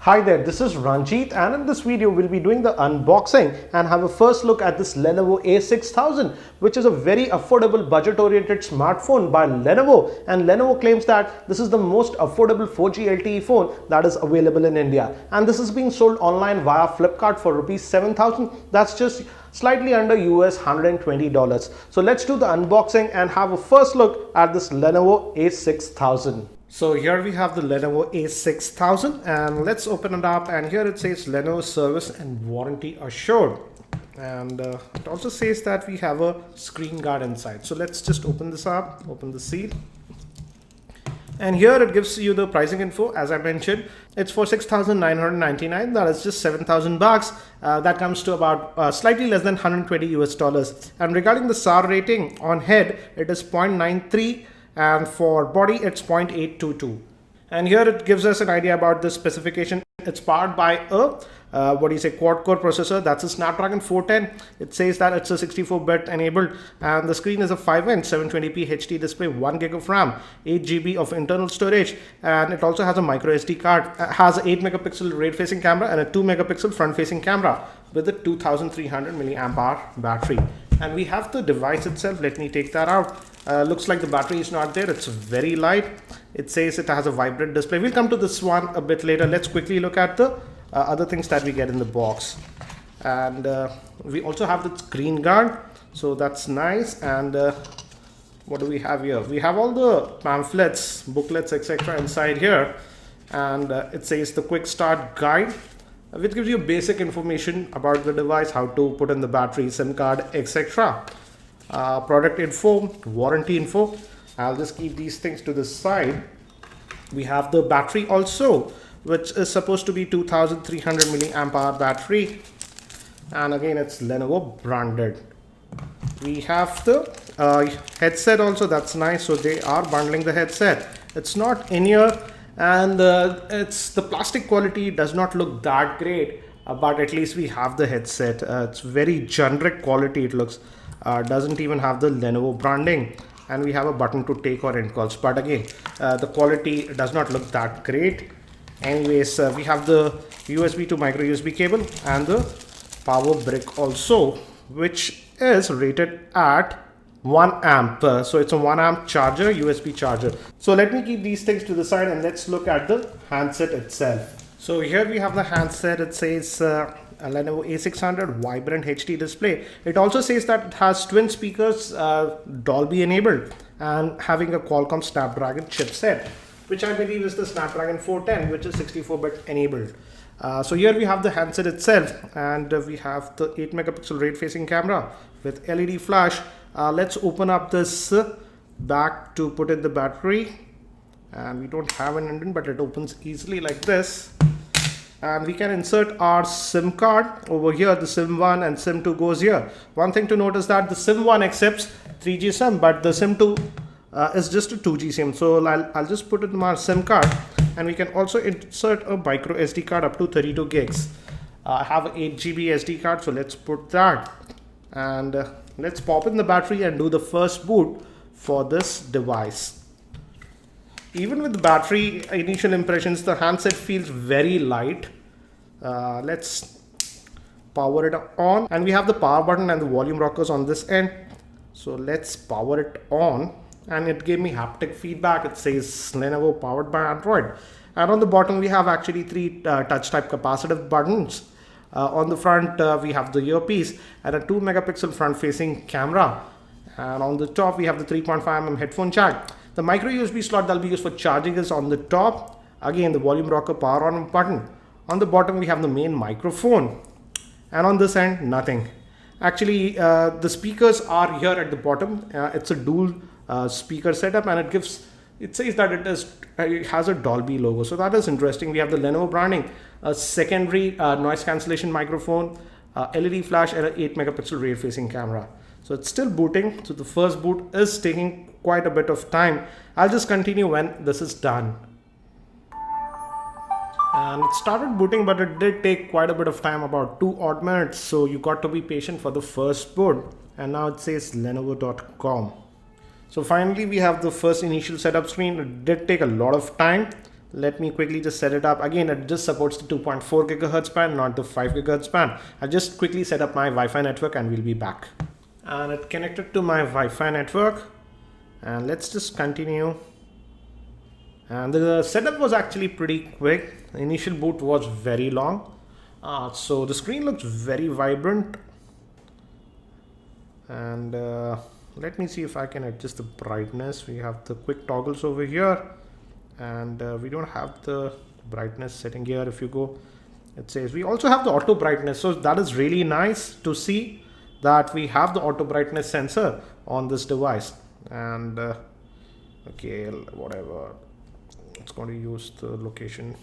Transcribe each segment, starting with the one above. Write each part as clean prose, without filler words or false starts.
Hi there, this is Ranjit, and in this video we'll be doing the unboxing and have a first look at this Lenovo A6000, which is a very affordable budget-oriented smartphone by Lenovo, and Lenovo claims that this is the most affordable 4G LTE phone that is available in India, and this is being sold online via Flipkart for rupees 7,000. That's just slightly under US $120. So let's do the unboxing and have a first look at this Lenovo A6000. So here we have the Lenovo A6000, and let's open it up, and here it says Lenovo service and warranty assured, and it also says that we have a screen guard inside. So let's just open this up, open the seal, and here it gives you the pricing info. As I mentioned, it's for 6,999. That is just 7,000 bucks. That comes to about slightly less than 120 US dollars. And regarding the SAR rating on head, it is 0.93. And for body it's 0.822, and here it gives us an idea about the specification. It's powered by a quad core processor. That's a Snapdragon 410. It says that it's a 64-bit enabled, and the screen is a 5-inch 720p HD display, 1 gig of RAM, 8 GB of internal storage, and it also has a micro SD card. Has an 8 megapixel rear facing camera and a 2 megapixel front facing camera with a 2300 milliamp hour battery. And we have the device itself. Let me take that out. Looks like the battery is not there. It's very light. It says it has a vibrant display. We'll come to this one a bit later. Let's quickly look at the other things that we get in the box. And we also have the screen guard, so that's nice. And what do we have here? We have all the pamphlets, booklets, etc. inside here. And it says the quick start guide, which gives you basic information about the device, how to put in the battery, SIM card, etc. Product info, warranty info. I'll just keep these things to the side. We have the battery also, which is supposed to be 2300 milliamp hour battery, and again it's Lenovo branded. We have the headset also. That's nice. So they are bundling the headset. It's not in here, and it's the plastic quality does not look that great, but at least we have the headset. It's very generic quality. It looks doesn't even have the Lenovo branding, and we have a button to take or end calls, but again the quality does not look that great. Anyways, we have the USB to micro USB cable and the power brick also, which is rated at 1 amp. So it's a 1 amp charger, USB charger. So let me keep these things to the side and let's look at the handset itself. So here we have the handset. It says a Lenovo A600 vibrant HD display. It also says that it has twin speakers, Dolby enabled, and having a Qualcomm Snapdragon chipset, which I believe is the Snapdragon 410, which is 64-bit enabled. So here we have the handset itself, and we have the 8 megapixel rear facing camera with LED flash. Let's open up this back to put in the battery, and we don't have an indent, but it opens easily like this. And we can insert our SIM card over here. The SIM 1 and SIM 2 goes here. One thing to note is that the SIM 1 accepts 3G SIM, but the SIM 2 is just a 2G SIM. So I'll just put in my SIM card, and we can also insert a micro SD card up to 32 gigs. I have an 8 GB SD card, so let's put that. And let's pop in the battery and do the first boot for this device. Even with the battery, initial impressions, the handset feels very light. Let's power it on, and we have the power button and the volume rockers on this end. So let's power it on, and it gave me haptic feedback. It says Lenovo powered by Android, and on the bottom we have actually 3 touch type capacitive buttons. On the front we have the earpiece and a 2 megapixel front facing camera, and on the top we have the 3.5mm headphone jack. The micro USB slot that will be used for charging is on the top. Again, the volume rocker power on button. On the bottom we have the main microphone, and on this end nothing. Actually the speakers are here at the bottom. It's a dual speaker setup, and it says that it has a Dolby logo, so that is interesting. We have the Lenovo branding, a secondary noise cancellation microphone, LED flash, and an 8 megapixel rear facing camera. So it's still booting, so the first boot is taking quite a bit of time. I'll just continue when this is done. And it started booting, but it did take quite a bit of time, about 2 odd minutes, so you got to be patient for the first boot. And now it says lenovo.com. So finally we have the first initial setup screen. It did take a lot of time, Let me quickly just set it up. Again, it just supports the 2.4 gigahertz band, not the 5 gigahertz band. I'll just quickly set up my Wi-Fi network and we'll be back. And it connected to my Wi-Fi network. And let's just continue. And the setup was actually pretty quick. The initial boot was very long. So the screen looks very vibrant. And let me see if I can adjust the brightness. We have the quick toggles over here. And we don't have the brightness setting here. If you go, it says we also have the auto brightness. So that is really nice to see that we have the auto brightness sensor on this device. And okay, whatever, it's going to use the location.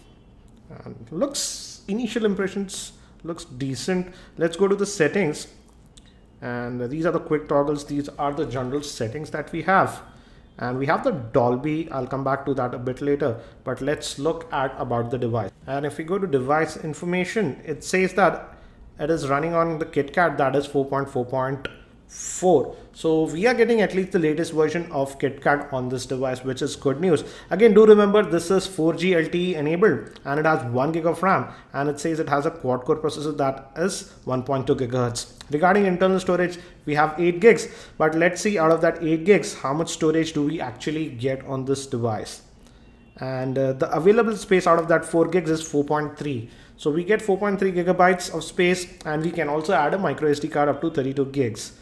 And looks, initial impressions looks decent. Let's go to the settings. And these are the quick toggles. These are the general settings that we have. And we have the Dolby. I'll come back to that a bit later, but let's look at about the device. And if we go to device information, it says that it is running on the KitKat, that is 4.4.4. So we are getting at least the latest version of KitKat on this device, which is good news. Again, do remember this is 4G LTE enabled and it has 1 gig of RAM, and it says it has a quad core processor that is 1.2 gigahertz. Regarding internal storage, we have 8 gigs, but let's see out of that 8 gigs, how much storage do we actually get on this device. And the available space out of that 4 gigs is 4.3. So we get 4.3 gigabytes of space, and we can also add a micro SD card up to 32 gigs.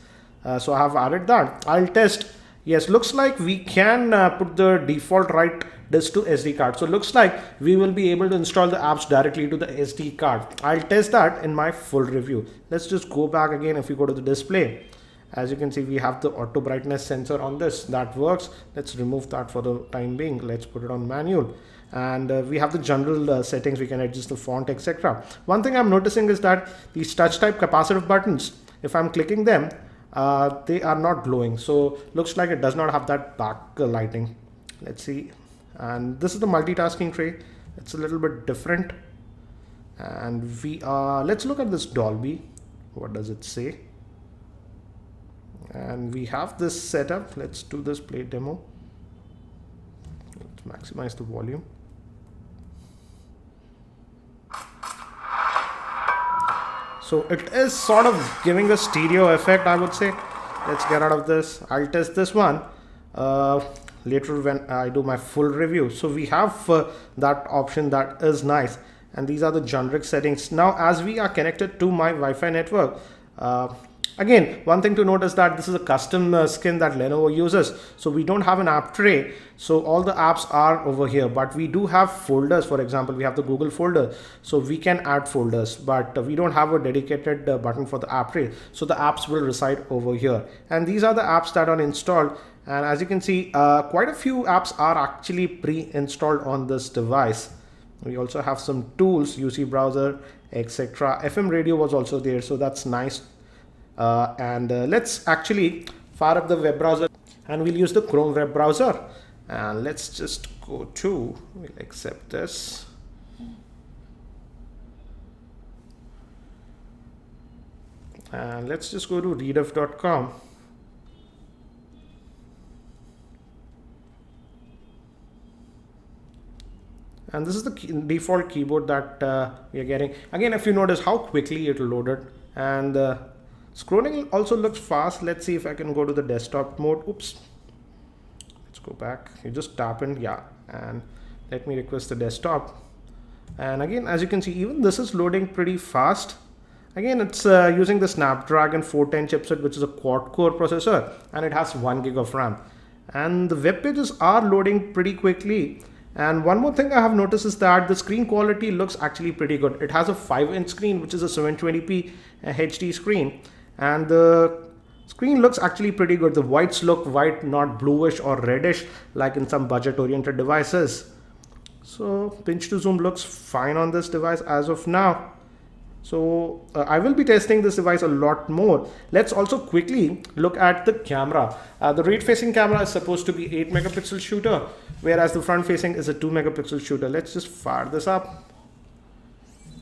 So I have added that. I'll test. Yes, looks like we can put the default write disk to SD card. So looks like we will be able to install the apps directly to the SD card. I'll test that in my full review. Let's just go back again. If we go to the display, as you can see, we have the auto brightness sensor on this. That works. Let's remove that for the time being. Let's put it on manual. And we have the general settings. We can adjust the font, etc. One thing I'm noticing is that these touch type capacitive buttons, if I'm clicking them, they are not glowing. So looks like it does not have that back lighting. Let's see. And this is the multitasking tray. It's a little bit different. And we are, let's look at this Dolby. What does it say? And we have this setup. Let's do this play demo. Let's maximize the volume. So it is sort of giving a stereo effect, I would say. Let's get out of this. I'll test this one later when I do my full review. So we have that option, that is nice. And these are the generic settings. Now, as we are connected to my Wi-Fi network, again, one thing to note is that this is a custom skin that Lenovo uses. So we don't have an app tray. So all the apps are over here, but we do have folders. For example, we have the Google folder. So we can add folders, but we don't have a dedicated button for the app tray. So the apps will reside over here. And these are the apps that are installed. And as you can see, quite a few apps are actually pre-installed on this device. We also have some tools, UC browser, etc. FM radio was also there. So that's nice. Let's actually fire up the web browser, and we'll use the Chrome web browser. And let's just go to, we'll accept this. And let's just go to redef.com. And this is the default keyboard that we are getting. Again, if you notice how quickly it loaded, and scrolling also looks fast. Let's see if I can go to the desktop mode. Oops. Let's go back. You just tap in, yeah. And let me request the desktop. And again, as you can see, even this is loading pretty fast. Again, it's using the Snapdragon 410 chipset, which is a quad core processor, and it has 1 gig of RAM. And the web pages are loading pretty quickly. And one more thing I have noticed is that the screen quality looks actually pretty good. It has a 5-inch screen, which is a 720p HD screen. And the screen looks actually pretty good. The whites look white, not bluish or reddish like in some budget oriented devices. So pinch to zoom looks fine on this device as of now. So I will be testing this device a lot more. Let's also quickly look at the camera. The rear facing camera is supposed to be 8 megapixel shooter, whereas the front facing is a 2 megapixel shooter. Let's just fire this up.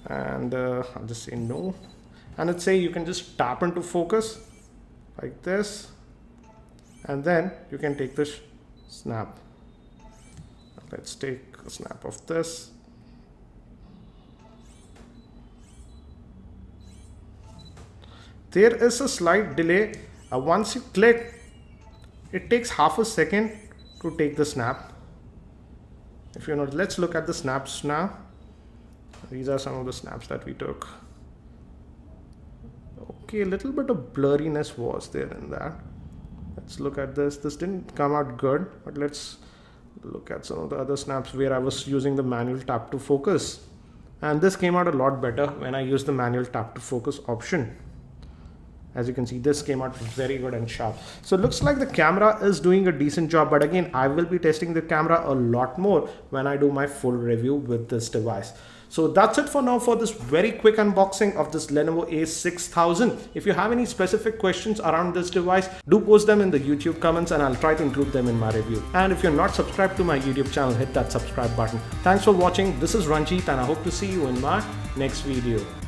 And I'll just say no. And let's say you can just tap into focus like this. And then you can take this snap. Let's take a snap of this. There is a slight delay. Once you click, it takes half a second to take the snap. If you know, let's look at the snaps now. These are some of the snaps that we took. Okay, a little bit of blurriness was there in that. Let's look at this. This didn't come out good, but let's look at some of the other snaps where I was using the manual tap to focus. And this came out a lot better when I used the manual tap to focus option. As you can see, this came out very good and sharp. So it looks like the camera is doing a decent job, but again, I will be testing the camera a lot more when I do my full review with this device. So that's it for now for this very quick unboxing of this Lenovo A6000. If you have any specific questions around this device, do post them in the YouTube comments and I'll try to include them in my review. And if you're not subscribed to my YouTube channel, hit that subscribe button. Thanks for watching. This is Ranjit and I hope to see you in my next video.